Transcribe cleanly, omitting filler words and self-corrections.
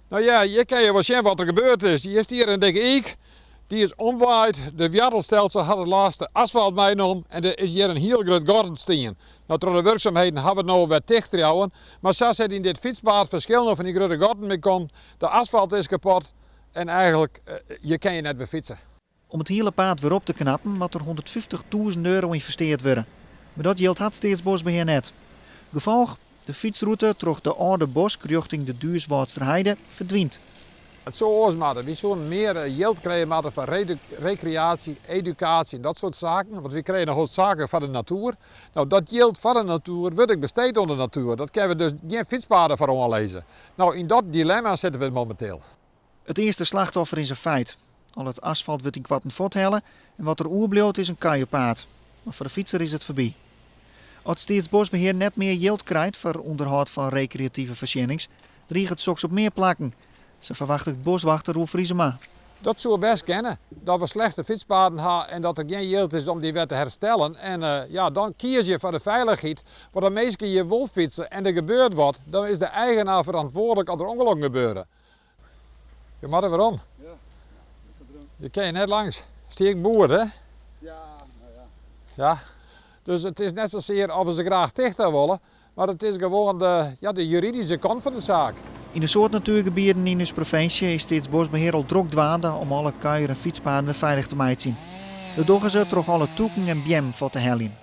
Nou ja, je kan je wel zien wat er gebeurd is. Je is hier een dikke eek. Die is omwaaid. De Wjattelstelsel had het laatste asfalt meegenomen. En er is hier een heel groot gordel staan. Nou, door de werkzaamheden hebben we het nou wat dicht gehouden. Maar zo zit in dit fietspaad verschillende van die grote gordel mee komt. De asfalt is kapot. En eigenlijk, je kan je net weer fietsen. Om het hele paad weer op te knappen moet er €150.000 investeerd worden. Maar dat geldt had Staatsbosbeheer net. Gevolg, de fietsroute door de oude bosk richting de Duurswaardsterheide verdwijnt. Het zou ons maken. We zouden meer geld krijgen voor recreatie, educatie en dat soort zaken. Want we krijgen nog wat zaken van de natuur. Nou, dat geld van de natuur wordt ook besteed aan de natuur. Dat kunnen we dus geen fietspaden voor aanlezen. Nou, in dat dilemma zitten we momenteel. Het eerste slachtoffer is een feit. Al het asfalt wordt in kwatten vothellen en wat er oerbleut is een kaaiepaad. Maar voor de fietser is het voorbij. Als Staatsbosbeheer net meer geld krijgt voor onderhoud van recreatieve verschijnings, dreigt het soks op meer plakken. Ze verwacht het boswachter Roel Vriesema. Dat zou best kennen. Dat we slechte fietspaden hebben en dat er geen geld is om die weer te herstellen. En ja, dan kies je voor de veiligheid. Want als mensen je wil fietsen en er gebeurt wat, dan is de eigenaar verantwoordelijk als er ongelukken gebeuren. Je moet er weer om. Ja, is dat erom? Je kan je net langs. Stiek boer, hè? Ja, nou ja. Ja. Dus het is net zozeer of we ze graag dichter willen, maar het is gewoon de juridische kant van de zaak. In de soort natuurgebieden in onze provincie is Staatsbosbeheer al druk dwaande om alle kuier en fietspaden veilig te maken. De doggen ze toch alle toeken en bjem voor te hellen.